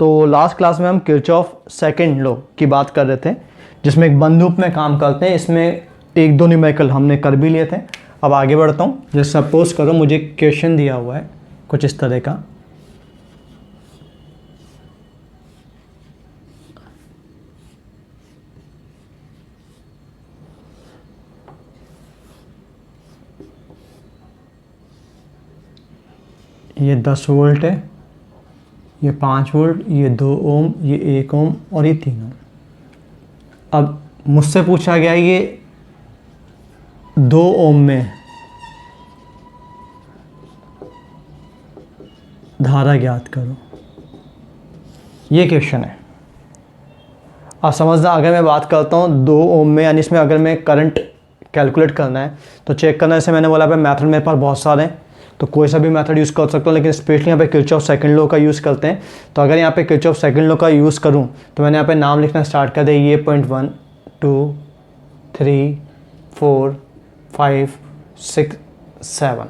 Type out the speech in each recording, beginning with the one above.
तो last class में हम किरचॉफ सेकंड लॉ की बात कर रहे थे, जिसमें एक बंद लूप में काम करते हैं। इसमें एक दो न्यूमेरिकल हमने कर भी लिए थे। अब आगे बढ़ता हूँ। जैसे सपोज करो मुझे क्वेश्चन दिया हुआ है कुछ इस तरह का, ये 10 वोल्ट है, ये 5 वोल्ट, ये 2 ओम, ये 1 ओम और ये 3 ओम। अब मुझसे पूछा गया ये 2 ओम में धारा ज्ञात करो, ये क्वेश्चन है। अब समझना, अगर मैं बात करता हूँ 2 ओम में, यानी इसमें अगर मैं करंट कैलकुलेट करना है तो चेक करना है। जैसे मैंने बोला पे मेथड मेरे पास बहुत सारे हैं, तो कोई सा भी मेथड यूज़ कर सकता हूँ, लेकिन स्पेशली यहाँ पे किरचॉफ सेकंड लॉ का यूज़ करते हैं। तो अगर यहाँ पे किरचॉफ सेकंड लॉ का यूज़ करूँ तो मैंने यहाँ पे नाम लिखना स्टार्ट कर दिया। ये पॉइंट 1 2 3 4 5 6 7।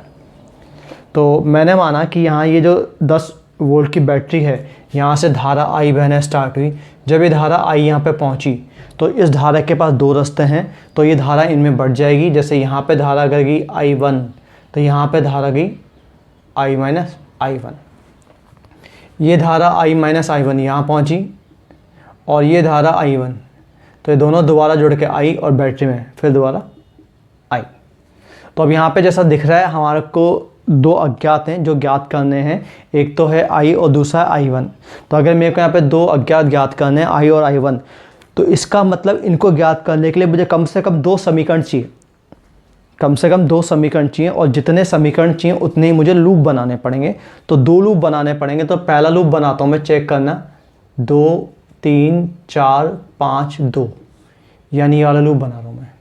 तो मैंने माना कि यहाँ ये जो 10 वोल्ट की बैटरी है, यहाँ से धारा आई बहना स्टार्ट हुई। जब ये धारा आई यहाँ पे पहुँची तो इस धारा के पास 2 रास्ते हैं, तो ये धारा इनमें बढ़ जाएगी। जैसे यहाँ पे धारा अगर गई I1 तो यहाँ पे धारा गई I माइनस I1। ये धारा I माइनस I1 यहाँ पहुँची और ये धारा I1, तो ये दोनों दोबारा जुड़ के आई और बैटरी में फिर दोबारा आई। तो अब यहाँ पे जैसा दिख रहा है हमारे को 2 अज्ञात हैं जो ज्ञात करने हैं, एक तो है I और दूसरा है I1। तो अगर मेरे को यहाँ पे 2 अज्ञात ज्ञात करने हैं I और I1, तो इसका मतलब इनको ज्ञात करने के लिए मुझे कम से कम 2 समीकरण चाहिए, कम से कम 2 समीकरण चाहिए। और जितने समीकरण चाहिए उतने ही मुझे लूप बनाने पड़ेंगे। तो 2 लूप बनाने पड़ेंगे। तो पहला लूप बनाता हूँ मैं, चेक करना 2 3 4 5 2, यानी ये वाला लूप बना रहा हूँ मैं।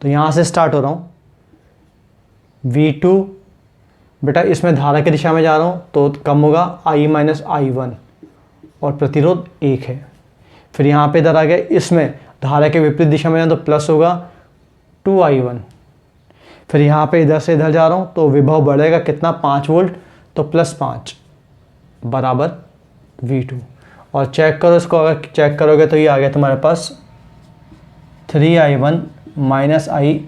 तो यहाँ से स्टार्ट हो रहा हूँ V2, बेटा इसमें धारा की दिशा में जा रहा हूँ तो कम होगा I माइनस I1 और प्रतिरोध 1 है। फिर यहाँ पे इधर आ गया, इसमें धारा के विपरीत दिशा में जाए तो प्लस होगा 2I1। फिर यहाँ पे इधर से इधर जा रहा हूँ तो विभव बढ़ेगा कितना, 5 वोल्ट, तो प्लस 5 बराबर V2। और चेक करो इसको, अगर चेक करोगे तो ये आ गया तुम्हारे पास 3I1 माइनस I,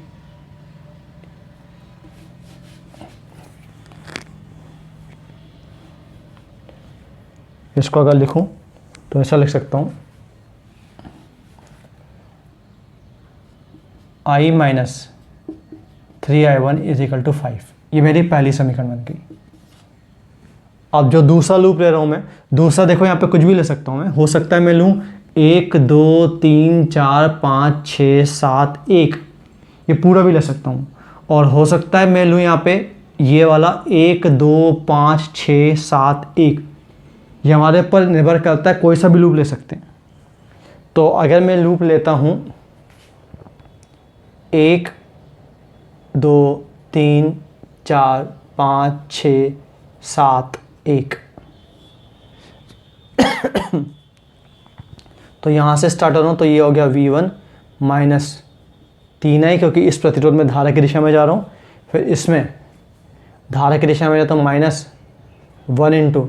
इसको अगर लिखूं तो ऐसा लिख सकता हूँ I minus 3I1 is equal to 5। ये मेरी पहली समीकरण बन गई। अब जो दूसरा लूप ले रहा हूँ मैं, दूसरा देखो यहाँ पे कुछ भी ले सकता हूँ मैं। हो सकता है मैं लूँ 1 2 3 4 5 6 7 1, ये पूरा भी ले सकता हूँ। और हो सकता है मैं लूँ यहाँ पे ये वाला 1 2 5 6 7 1, ये हमारे पर निर्भर करता है, कोई सा भी लूप ले सकते हैं। तो अगर मैं लूप लेता हूँ 1 2 3 4 5 6 7 1, तो यहाँ से स्टार्ट हो रहा हूँ। तो ये हो गया V1 माइनस 3I, क्योंकि इस प्रतिरोध में धारा की दिशा में जा रहा हूँ। फिर इसमें धारा की दिशा में जाता हूँ minus 1 into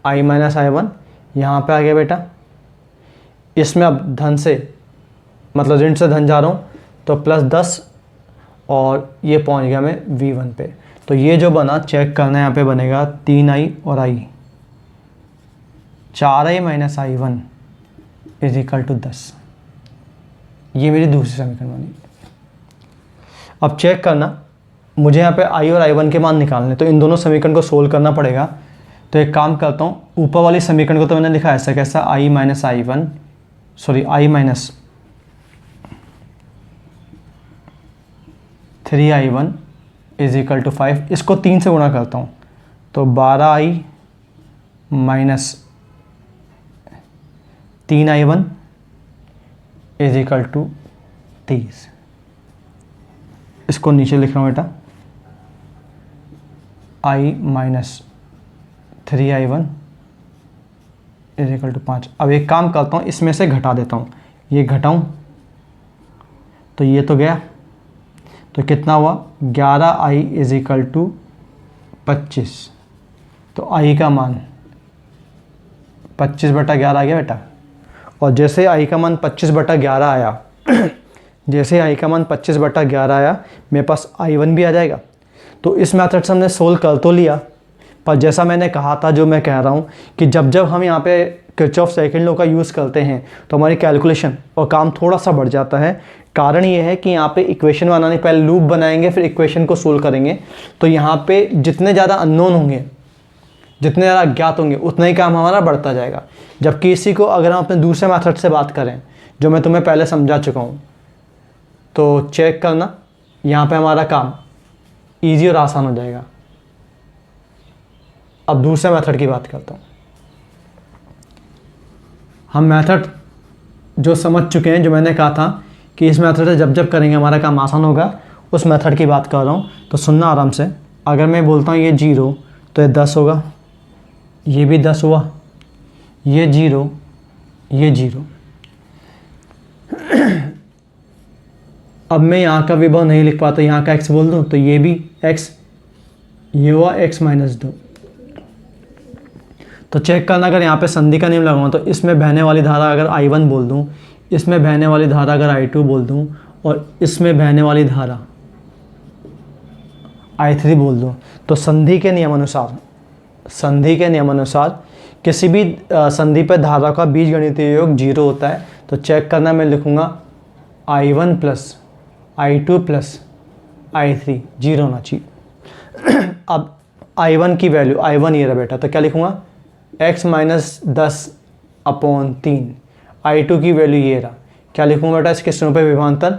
I minus I1, यहाँ पे आ गया बेटा। इसमें अब धन से मतलब ऋण से धन जा रहा हूँ तो प्लस 10, और ये पहुँच गया मैं V1 पे। तो ये जो बना चेक करना है, यहाँ पे बनेगा 3I और I, 4I minus I1 is equal to 10। ये मेरी दूसरी समीकरण बनी। अब चेक करना, मुझे यहाँ पे I और I1 के मान निकालने, तो इन दोनों समीकरण को सोल्व करना पड़ेगा। तो एक काम करता हूँ, ऊपर वाली समीकरण को तो मैंने लिखा ऐसा कैसा, I minus I1 sorry I minus 3I1 is equal to 5। इसको 3 से गुणा करता हूँ तो 12I minus 3I1 is equal to 30। इसको नीचे लिख रहा हूँ बेटा, I minus 3I1 is equal to 5। अब एक काम करता हूँ, इसमें से घटा देता हूँ, ये घटाऊँ तो ये तो गया, तो कितना हुआ 11I इज इक्वल टू 25। तो I का मान 25/11 आ गया बेटा। और जैसे आई का मान 25/11 आया जैसे आई का मान 25/11 आया, मेरे पास I1 भी आ जाएगा। तो इस मेथड से हमने सोल्व कर तो लिया, पर जैसा मैंने कहा था, जो मैं कह रहा हूँ कि जब जब हम यहाँ पे किरचॉफ सेकंड लॉ का यूज़ करते हैं तो हमारी कैलकुलेशन और काम थोड़ा सा बढ़ जाता है। कारण ये है कि यहाँ पे इक्वेशन बनाने पहले लूप बनाएंगे, फिर इक्वेशन को सोल्व करेंगे। तो यहाँ पे जितने ज़्यादा अननोन होंगे, जितने ज़्यादा अज्ञात होंगे, उतना ही काम हमारा बढ़ता जाएगा। जबकि इसी को अगर हम अपने दूसरे मेथड से बात करें, जो मैं तुम्हें पहले समझा चुका हूँ, तो चेक करना, यहाँ पे हमारा काम ईजी और आसान हो जाएगा। अब दूसरे मेथड की बात करता हूँ। हम मेथड जो समझ चुके हैं, जो मैंने कहा था कि इस मेथड से जब जब करेंगे हमारा काम आसान होगा, उस मेथड की बात कर रहा हूँ। तो सुनना आराम से। अगर मैं बोलता हूँ ये 0, तो ये 10 होगा, ये भी 10 हुआ, ये 0, ये 0। अब मैं यहाँ का विभव नहीं लिख पाता, यहाँ का x बोल दूँ तो ये भी x, ये हुआ x - 2। तो चेक करना, अगर यहाँ पे संधि का नियम लगाऊँ तो इसमें बहने वाली धारा अगर I1 बोल दूँ, इसमें बहने वाली धारा अगर I2 बोल दूँ, और इसमें बहने वाली धारा I3 बोल दूँ, तो संधि के नियम अनुसार किसी भी संधि पर धारा का बीजगणितीय योग 0 होता है। तो चेक करना, मैं लिखूँगा I1 + I2 + I3 0 होना चाहिए। अब I1 की वैल्यू, I1 ये रहा बेटा, तो क्या लिखूँगा x - 10/3। I2 की वैल्यू ये रहा, क्या लिखूँगा बेटा इसके स्वरूप विभवांतर,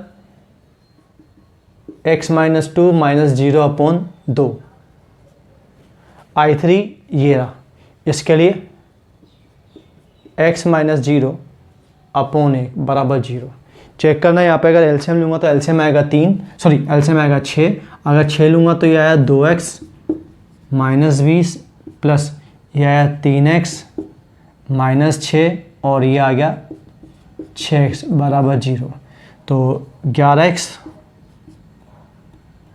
x - 2 - 0/2। I3 ये रहा, इसके लिए x - 0/1 = 0। चेक करना, यहाँ पे अगर एलसीएम लूँगा तो एलसीएम आएगा 3, सॉरी एलसीएम आएगा 6। अगर 6 लूँगा तो ये आया 2x - 20 प्लस ये आया 3x - 6, और ये आ गया 6x = 0। तो 11x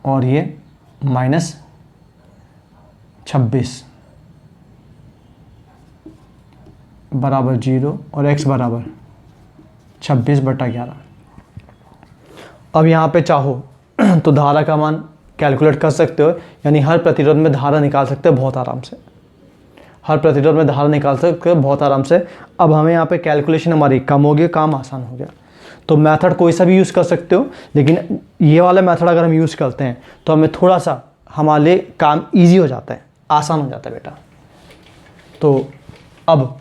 और ये -26 = 0 और x = 26/11। अब यहाँ पे चाहो तो धारा का मान कैलकुलेट कर सकते हो, यानी हर प्रतिरोध में धारा निकाल सकते हो बहुत आराम से। अब हमें यहाँ पे कैलकुलेशन हमारी कम हो गई, काम आसान हो गया। तो मेथड कोई सा भी यूज़ कर सकते हो, लेकिन ये वाला मेथड अगर हम यूज़ करते हैं तो हमें थोड़ा सा हमारे लिए काम ईजी हो जाता है, आसान हो जाता है बेटा। तो अब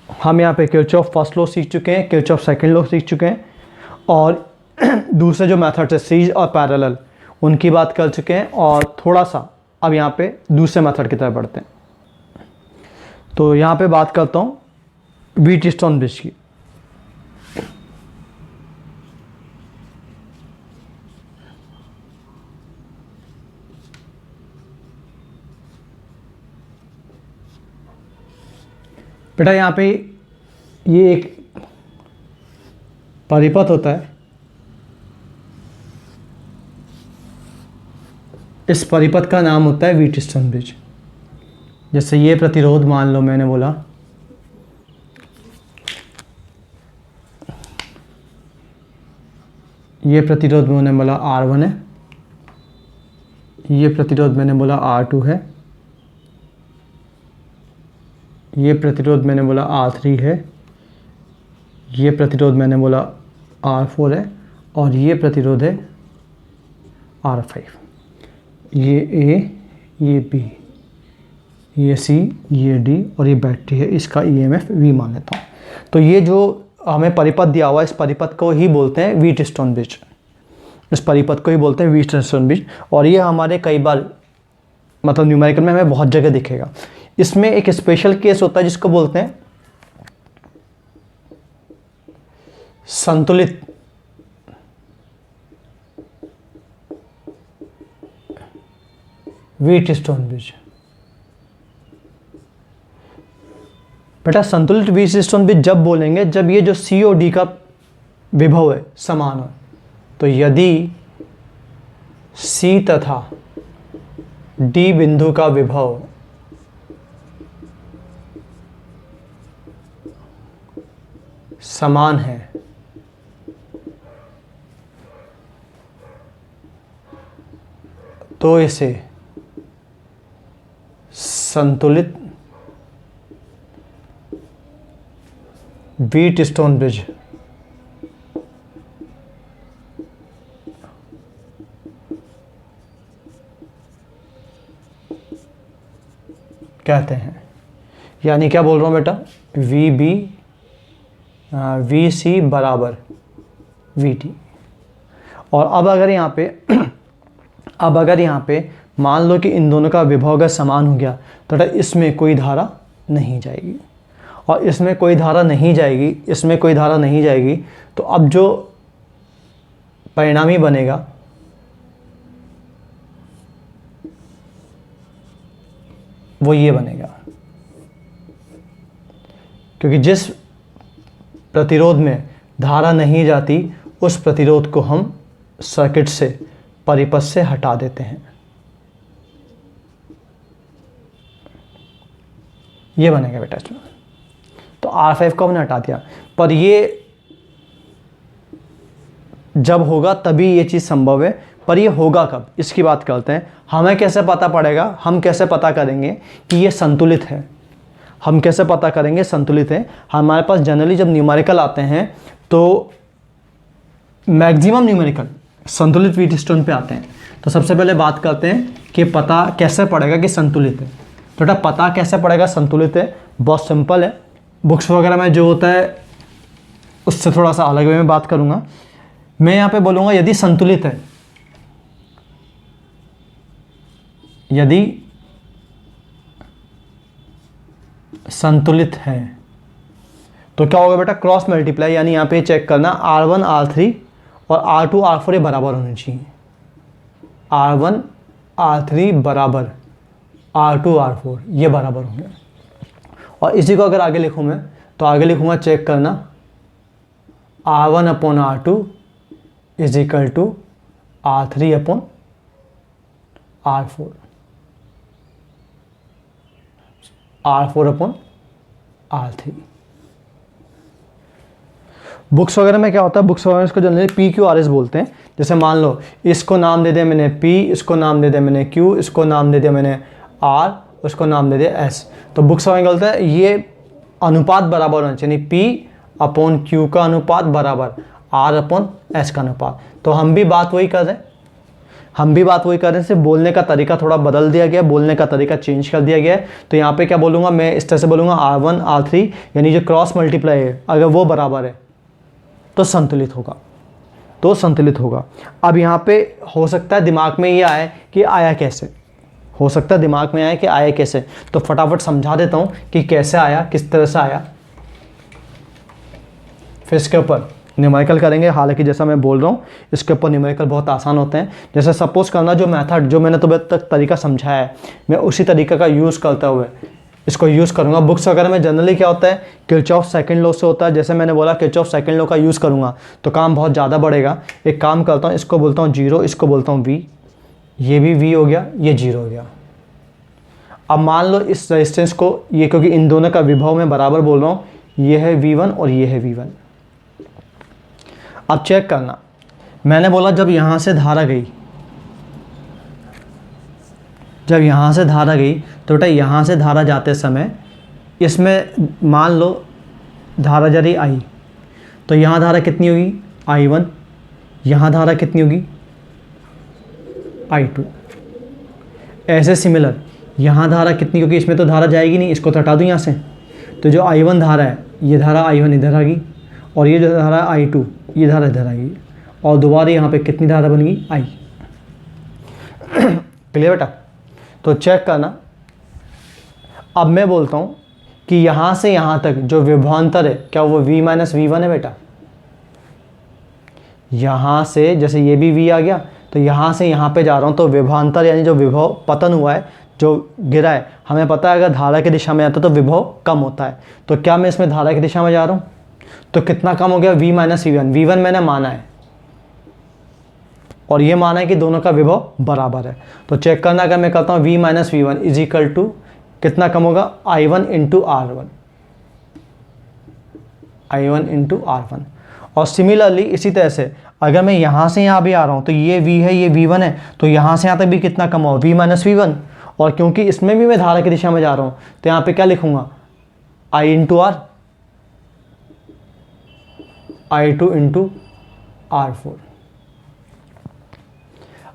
हम यहाँ पे किरचॉफ फर्स्ट लॉ सीख चुके हैं, किरचॉफ सेकंड लॉ सीख चुके हैं, और दूसरे जो मेथड है सीरीज और पैरेलल, उनकी बात कर चुके हैं। और थोड़ा सा अब यहाँ पे दूसरे मेथड की तरफ बढ़ते हैं। तो यहाँ पे बात करता हूँ व्हीटस्टोन ब्रिज की। बेटा यहाँ पे ये एक परिपथ होता है, इस परिपथ का नाम होता है व्हीटस्टोन ब्रिज। जैसे ये प्रतिरोध मान लो, मैंने बोला ये प्रतिरोध मैंने बोला R1 है, ये प्रतिरोध मैंने बोला R2 है, ये प्रतिरोध मैंने बोला R3 है, ये प्रतिरोध मैंने बोला R4 है, और ये प्रतिरोध है R5। ये A, ये B, ये C, ये D और ये बैटरी है, इसका EMF V मान लेता हूँ। तो ये जो हमें परिपथ दिया हुआ है, इस परिपथ को ही बोलते हैं व्हीटस्टोन ब्रिज। और ये हमारे कई बार मतलब न्यूमेरिकल में हमें बहुत जगह दिखेगा। इसमें एक स्पेशल केस होता है जिसको बोलते हैं संतुलित व्हीटस्टोन ब्रिज। बेटा संतुलित व्हीटस्टोन ब्रिज जब बोलेंगे जब ये जो C और D का विभव है समान हो। तो यदि C तथा डी बिंदु का विभव समान है तो इसे संतुलित व्हीटस्टोन ब्रिज कहते हैं। यानी क्या बोल रहा हूँ बेटा, वी सी बराबर वी टी। और अब अगर यहाँ पे मान लो कि इन दोनों का विभव अगर समान हो गया तो बेटा इसमें कोई धारा नहीं जाएगी और इसमें कोई धारा नहीं जाएगी, तो अब जो परिणामी बनेगा वो ये बनेगा, क्योंकि जिस प्रतिरोध में धारा नहीं जाती उस प्रतिरोध को हम सर्किट से, परिपथ से हटा देते हैं। ये बनेगा बेटा इसमें। तो R5 को हमने हटा दिया, पर ये जब होगा तभी ये चीज़ संभव है, पर ये होगा कब, इसकी बात करते हैं। हमें कैसे पता पड़ेगा, हम कैसे पता करेंगे कि ये संतुलित है, हम कैसे पता करेंगे संतुलित है। हमारे पास जनरली जब न्यूमेरिकल आते हैं तो मैक्सिमम न्यूमेरिकल संतुलित व्हीटस्टोन पे आते हैं। तो सबसे पहले बात करते हैं कि पता कैसे पड़ेगा कि संतुलित है। तो बेटा पता कैसे पड़ेगा संतुलित है, बहुत सिंपल है। बुक्स वगैरह में जो होता है उससे थोड़ा सा अलग वे में बात करूँगा। मैं यहाँ पे बोलूँगा यदि संतुलित है, यदि संतुलित है तो क्या होगा बेटा, क्रॉस मल्टीप्लाई, यानी यहाँ पे चेक करना R1 R3 और R2 R4 ये बराबर होने चाहिए। R1 R3 बराबर R2 R4 ये बराबर होंगे। और इसी को अगर आगे लिखूँ मैं तो आगे लिखूँगा, चेक करना R1 upon R2 is equal to R3 upon R4, R4 upon R3। Books वगैरह में क्या होता है, बुक्स वगैरह इसको जनरली PQRS बोलते हैं। जैसे मान लो इसको नाम दे दिया मैंने P, इसको नाम दे दिया मैंने Q, इसको नाम दे दिया मैंने R, उसको नाम दे दिया S। तो बुक्स वगैरह बोलते हैं ये अनुपात बराबर होना चाहिए, P अपॉन Q का अनुपात बराबर R अपॉन S का अनुपात। तो हम भी बात वही कर रहे हैं, सिर्फ बोलने का तरीका थोड़ा बदल दिया गया, बोलने का तरीका चेंज कर दिया गया है। तो यहाँ पे क्या बोलूँगा मैं, इस तरह से बोलूँगा R1 R3 यानी जो क्रॉस मल्टीप्लाई है अगर वो बराबर है तो संतुलित होगा। अब यहाँ पे हो सकता है दिमाग में ये आए कि आया कैसे, तो फटाफट समझा देता हूँ कि कैसे आया, किस तरह से आया। फिर इसके ऊपर न्यूमेरिकल करेंगे। हालांकि जैसा मैं बोल रहा हूँ इसके ऊपर न्यूमेरिकल बहुत आसान होते हैं। जैसे सपोज करना जो मेथड जो मैंने तुम्हें तक तरीका समझाया है, मैं उसी तरीके का यूज़ करते हुए इसको यूज़ करूँगा। बुक्स वगैरह में जनरली क्या होता है, किरचॉफ सेकंड लॉ से होता है। जैसे मैंने बोला किरचॉफ सेकंड लॉ का यूज़ करूँगा तो काम बहुत ज़्यादा बढ़ेगा। एक काम करता हूँ, इसको बोलता हूँ 0, इसको बोलता हूँ V, ये भी V हो गया, ये 0 हो गया। अब मान लो इस रेजिस्टेंस को, ये क्योंकि इन दोनों का विभव मैं बराबर बोल रहा हूँ, ये है V1 और ये है V1। अब चेक करना, मैंने बोला जब यहाँ से धारा गई तो बेटा यहाँ से धारा जाते समय इसमें मान लो धारा जा रही I, तो यहाँ धारा कितनी होगी I1, यहाँ धारा कितनी होगी I2। ऐसे सिमिलर यहाँ धारा कितनी, क्योंकि इसमें तो धारा जाएगी नहीं, इसको तो हटा दूँ यहाँ से। तो जो I1 धारा है, ये धारा I1 इधर आ गई और ये जो धारा I2 ये धारा इधर आ गई और दोबारा यहाँ पे कितनी धारा बन गई I। क्लियर बेटा? तो चेक करना। अब मैं बोलता हूँ कि यहाँ से यहाँ तक जो विभवांतर है क्या वो V माइनस V1 है बेटा। यहाँ से जैसे ये भी V आ गया तो यहाँ से यहाँ पे जा रहा हूँ तो विभवांतर यानी जो विभव पतन हुआ है, जो गिरा है, हमें पता है अगर धारा की दिशा में आता है तो विभव कम होता है। तो क्या मैं इसमें धारा की दिशा में जा रहा हूँ तो कितना कम हो गया V माइनस V1। V1 मैंने माना है और ये माना है कि दोनों का विभव बराबर है। तो चेक करना, अगर मैं करता हूँ v minus V one is equal to कितना कम होगा, I1 into R one, I1 into R one. और सिमिलरली इसी तरह से अगर मैं यहाँ से यहाँ भी आ रहा हूँ तो ये v है, ये v1 है, तो यहाँ से यहाँ तक भी कितना कम होगा, v माइनस वी वन। और क्योंकि इसमें भी मैं धारा की दिशा में जा रहा हूँ तो यहाँ पे क्या लिखूँगा, I into R, I2 into R four.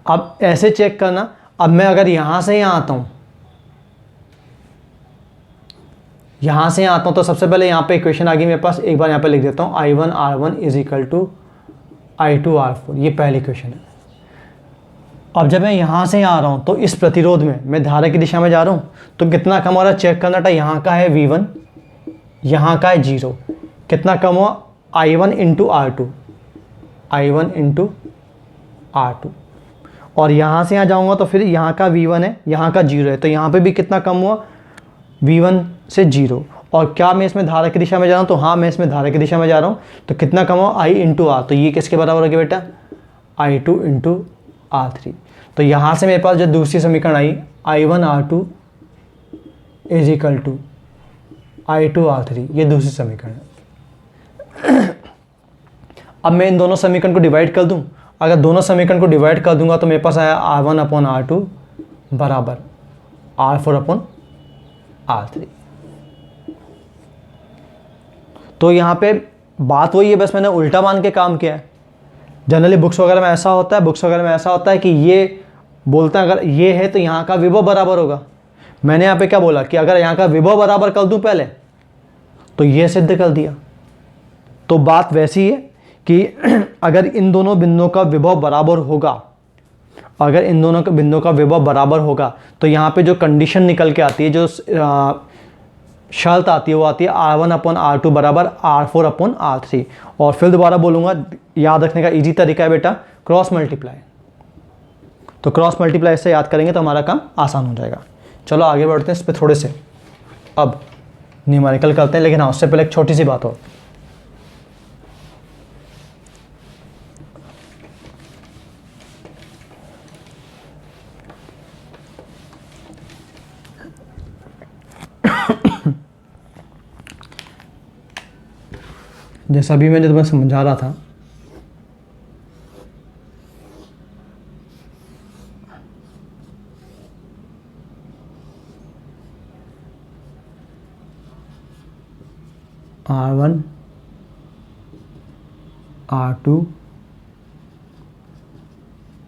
अब ऐसे चेक करना, अब मैं अगर यहाँ से यहाँ आता हूँ, यहाँ से यहाँ आता हूँ तो सबसे पहले यहाँ पे इक्वेशन आ गई मेरे पास, एक बार यहाँ पे लिख देता हूँ, I1 R1 is equal to I2 R4, ये पहली इक्वेशन है। अब जब मैं यहाँ से यहाँ आ रहा हूँ तो इस प्रतिरोध में मैं धारा की दिशा में जा रहा हूँ तो कितना कम हो रहा है, चेक करना था। यहाँ का है V1, यहाँ का है 0, कितना कम हुआ, I1 into R2, I1 into R2। और यहाँ से यहाँ जाऊँगा तो फिर यहाँ का V1 है, यहाँ का 0 है, तो यहाँ पे भी कितना कम हुआ, V1 से 0। और क्या मैं इसमें धारा की दिशा में जा रहा हूँ, तो हाँ मैं इसमें धारा की दिशा में जा रहा हूँ, तो कितना कम हुआ, I इंटू आर। तो ये किसके बराबर हो गया बेटा, I2 इंटू R3। तो यहाँ से मेरे पास जो दूसरी समीकरण आई, I1 R2 is equal to I2 R3, ये दूसरी समीकरण है। अब मैं इन दोनों समीकरण को डिवाइड कर दूं, अगर दोनों समीकरण को डिवाइड कर दूंगा तो मेरे पास आया R1 अपॉन R2 बराबर R4 अपॉन R3। तो यहाँ पे बात वही है, बस मैंने उल्टा मान के काम किया है। जनरली बुक्स वगैरह में ऐसा होता है कि ये बोलते हैं अगर ये है तो यहाँ का विभव बराबर होगा। मैंने यहाँ पे क्या बोला कि अगर यहाँ का विभव बराबर कर दूं पहले तो ये सिद्ध कर दिया। तो बात वैसी है कि अगर इन दोनों बिंदुओं का विभव बराबर होगा, अगर इन दोनों के बिंदुओं का विभव बराबर होगा तो यहाँ पे जो कंडीशन निकल के आती है, जो शर्त आती है, वो आती है R1 अपॉन R2 बराबर R4 अपॉन R3। और फिर दोबारा बोलूँगा, याद रखने का इजी तरीका है बेटा, क्रॉस मल्टीप्लाई। तो क्रॉस मल्टीप्लाई से याद करेंगे तो हमारा काम आसान हो जाएगा। चलो आगे बढ़ते हैं, इस पर थोड़े से अब न्यूमेरिकल करते हैं, लेकिन हाँ उससे पहले एक छोटी सी बात और। जैसा अभी मैं जो तुम्हें समझा रहा था, R1 R2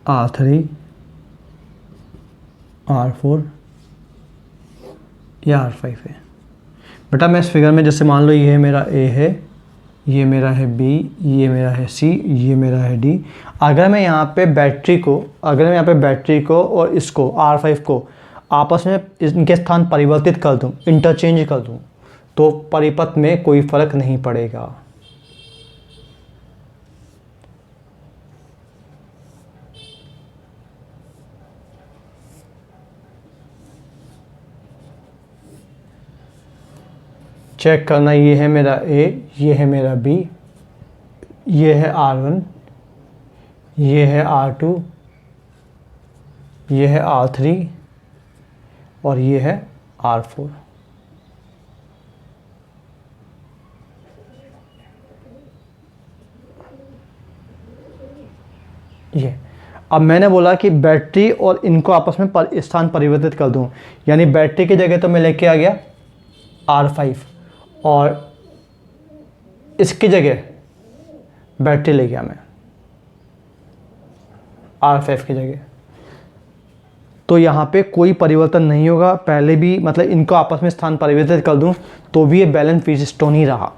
R3 R4 या R5 है बेटा। मैं इस फिगर में जैसे मान लो ये मेरा A है, ये मेरा है B, ये मेरा है C, ये मेरा है D। अगर मैं यहाँ पे बैटरी को और इसको R5 को आपस में इनके स्थान परिवर्तित कर दूँ, इंटरचेंज कर दूँ, तो परिपथ में कोई फर्क नहीं पड़ेगा। चेक करना, ये है मेरा A, ये है मेरा B, ये है R1, ये है R2, ये है R3 और ये है R4। ये अब मैंने बोला कि बैटरी और इनको आपस में स्थान परिवर्तित कर दूं, यानी बैटरी की जगह तो मैं लेके आ गया R5 और इसकी जगह बैटरी ले गया मैं R5 की जगह। तो यहाँ पे कोई परिवर्तन नहीं होगा, पहले भी मतलब इनको आपस में स्थान परिवर्तित कर दूं तो भी ये बैलेंस व्हीटस्टोन ही रहा।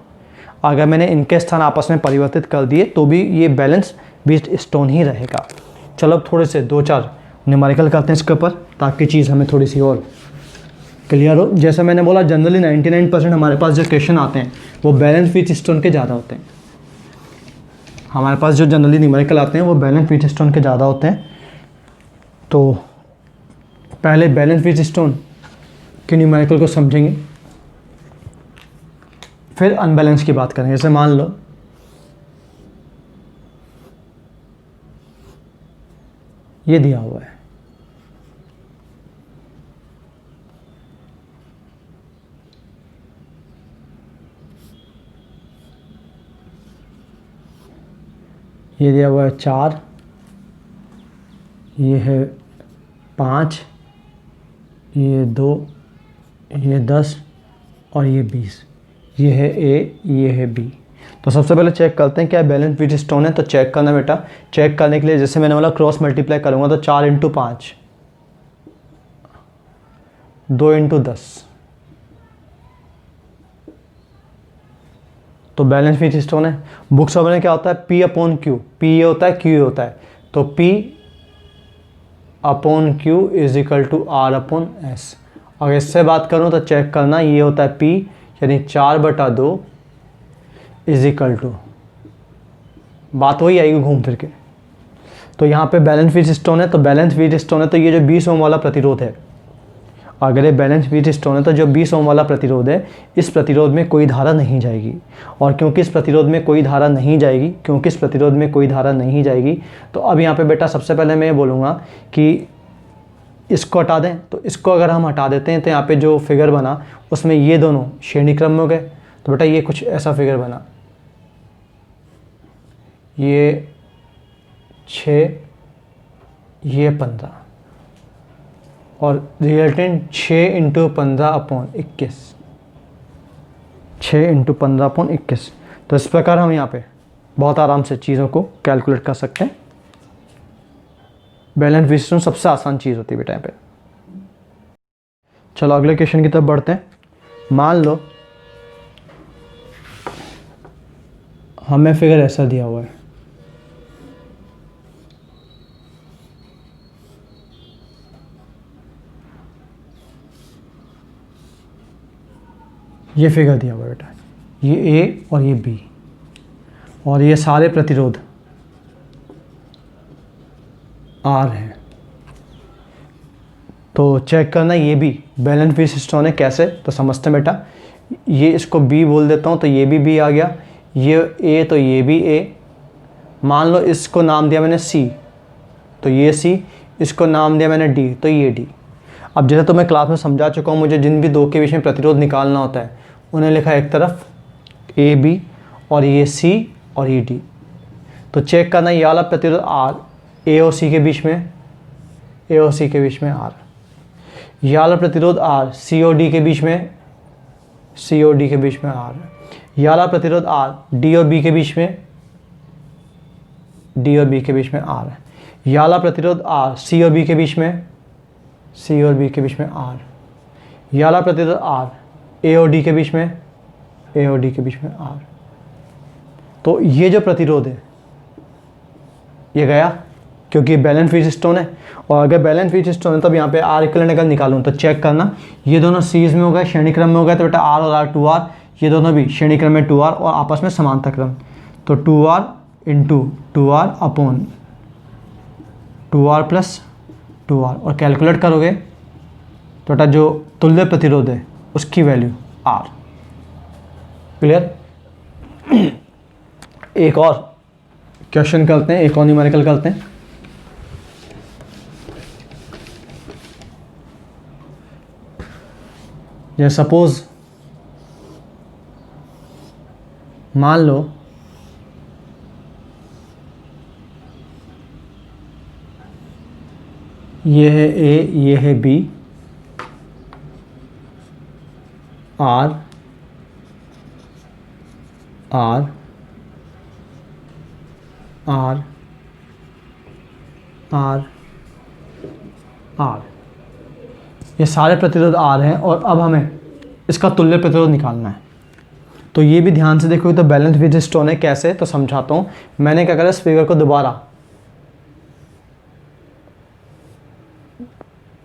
अगर मैंने इनके स्थान आपस में परिवर्तित कर दिए तो भी ये बैलेंस व्हीटस्टोन ही रहेगा। चलो अब थोड़े से 2-4 न्यूमेरिकल करते हैं इसके ऊपर, ताकि चीज़ हमें थोड़ी सी और क्लियर हो। जैसे मैंने बोला, जनरली 99% हमारे पास जो क्वेश्चन आते हैं वो बैलेंस व्हीटस्टोन के ज़्यादा होते हैं। हमारे पास जो जनरली न्यूमेरिकल आते हैं वो बैलेंस व्हीटस्टोन के ज़्यादा होते हैं। तो पहले बैलेंस व्हीटस्टोन के न्यूमेरिकल को समझेंगे, फिर अनबैलेंस की बात करेंगे। जैसे मान लो ये दिया हुआ है। ये दिया हुआ है 4, ये है 5, ये 2, ये 10 और ये 20। ये है ए, ये है बी। तो सबसे पहले चेक करते हैं क्या बैलेंस बीट स्टोन है। तो चेक करना बेटा, चेक करने के लिए जैसे मैंने बोला क्रॉस मल्टीप्लाई करूँगा तो 4 × 5, 2 × 10, तो बैलेंस बीट स्टोन है। बुक्स में क्या होता है P/Q, P ये होता है, Q ये होता है, तो P/Q = R/S। अगर इससे बात करूँ तो चेक करना, ये होता है P यानी 4/2 = बात वही आएगी घूम फिर के। तो यहाँ पे बैलेंस बीट स्टोन है, तो बैलेंस बीट स्टोन है तो ये जो 20 ओम वाला प्रतिरोध है, अगर ये बैलेंस बीट स्टोन है तो जो 20 ओम वाला प्रतिरोध है, इस प्रतिरोध में कोई धारा नहीं जाएगी। और क्योंकि इस प्रतिरोध में कोई धारा नहीं जाएगी, तो अब यहाँ पे बेटा सबसे पहले मैं ये बोलूँगा कि इसको हटा दें। तो इसको अगर हम हटा देते हैं तो यहाँ पे जो फिगर बना उसमें ये दोनों श्रेणी क्रम में हो गए। तो बेटा ये कुछ ऐसा फिगर बना, ये 6, ये 15 और रिजल्टेंट 6 × 15/21, 6 × 15/21। तो इस प्रकार हम यहाँ पे बहुत आराम से चीज़ों को कैलकुलेट कर सकते हैं। बैलेंस बीट स्टोन सबसे आसान चीज़ होती है बेटा यहाँ पे। चलो अगले क्वेश्चन की तरफ बढ़ते हैं। मान लो हमें फिगर ऐसा दिया हुआ है, ये फिगर दिया हुआ है बेटा, ये ए और ये बी और ये सारे प्रतिरोध आर हैं। तो चेक करना ये भी बैलेंस बीट स्टोन है। कैसे तो समझते हैं बेटा, ये इसको बी बोल देता हूँ तो ये भी बी आ गया, ये ए तो ये भी ए। मान लो इसको नाम दिया मैंने सी तो ये सी, इसको नाम दिया मैंने डी तो ये डी। अब जैसे तो मैं क्लास में समझा चुका हूँ, मुझे जिन भी दो के बीच में प्रतिरोध निकालना होता है उन्हें लिखा एक तरफ ए बी और ये सी और ये डी। तो चेक करना ये वाला प्रतिरोध आर, ए और सी के बीच में, ए और सी के बीच में आर। ये वाला प्रतिरोध आर, सी और डी के बीच में, सी और डी के बीच में आर। ये वाला प्रतिरोध आर, डी और बी के बीच में, डी और बी के बीच में आर। ये वाला प्रतिरोध आर, सी और बी के बीच में, सी और बी के बीच में आर। ये वाला प्रतिरोध आर, ए और डी के बीच में, ए और डी के बीच में आर। तो ये जो प्रतिरोध है ये गया, क्योंकि बैलेंस बीट स्टोन है। और अगर बैलेंस बीट स्टोन है तब यहाँ पे आर इक्विवेलेंट अगर निकालूँ तो चेक करना, ये दोनों सीरीज में हो गए, श्रेणी क्रम में हो गए, तो बेटा आर और आर 2R, ये दोनों भी श्रेणी क्रम में 2R और आपस में समांतर क्रम। तो 2R × 2R upon 2R + 2R और कैलकुलेट करोगे तो बेटा जो तुल्य प्रतिरोध है उसकी वैल्यू R। क्लियर। एक और क्वेश्चन करते हैं, एक और न्यूमेरिकल करते हैं। जैसे सपोज मान लो ये है ए, ये है B, R R R R R, ये सारे प्रतिरोध आर हैं और अब हमें इसका तुल्य प्रतिरोध निकालना है। तो ये भी ध्यान से देखोगे तो बैलेंस बीट स्टोन है। कैसे तो समझाता हूँ। मैंने क्या करा, इस फिगर को दोबारा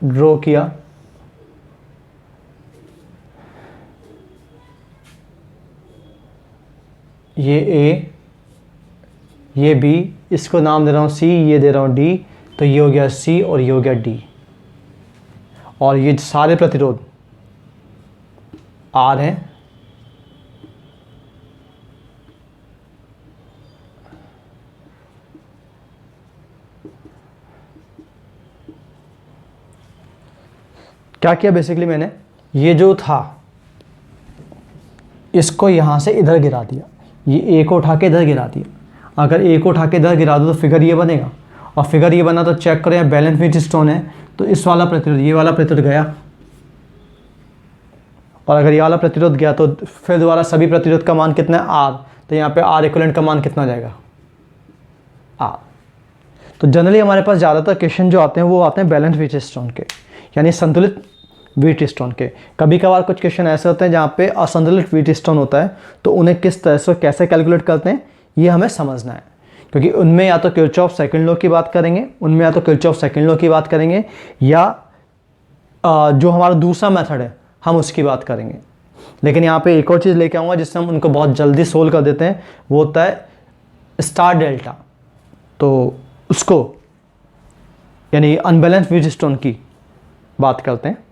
ड्रॉ किया, ये ए, ये बी, इसको नाम दे रहा हूँ सी, ये दे रहा हूँ डी, तो ये हो गया सी और ये हो गया डी। और ये सारे प्रतिरोध आर हैं। क्या किया बेसिकली मैंने, ये जो था इसको यहाँ से इधर गिरा दिया, ये ए को उठा के इधर गिरा दिया। अगर ए को उठा के इधर गिरा दो तो फिगर ये बनेगा, और फिगर ये बना तो चेक करें यहाँ बैलेंस व्हीट स्टोन है, तो इस वाला प्रतिरोध, ये वाला प्रतिरोध गया, और अगर ये वाला प्रतिरोध गया तो फिर दोबारा सभी प्रतिरोध का मान कितना है, आर, तो यहाँ पे आर इक्विवेलेंट का मान कितना हो जाएगा, आर। तो जनरली हमारे पास ज़्यादातर क्वेश्चन जो आते हैं वो आते हैं बैलेंस व्हीट स्टोन के, यानी संतुलित व्हीट स्टोन के। कभी कभार कुछ क्वेश्चन ऐसे होते हैं जहाँ पे असंतुलित व्हीट स्टोन होता है, तो उन्हें किस तरह से कैसे कैलकुलेट करते हैं ये हमें समझना है, क्योंकि उनमें या तो किरचॉफ सेकंड लॉ की बात करेंगे, उनमें या तो किरचॉफ सेकंड लॉ की बात करेंगे, या जो हमारा दूसरा मेथड है हम उसकी बात करेंगे। लेकिन यहाँ पे एक और चीज़ लेके आऊँगा जिससे हम उनको बहुत जल्दी सोल्व कर देते हैं, वो होता है स्टार डेल्टा। तो उसको यानी अनबैलेंस व्हीट स्टोन की बात करते हैं।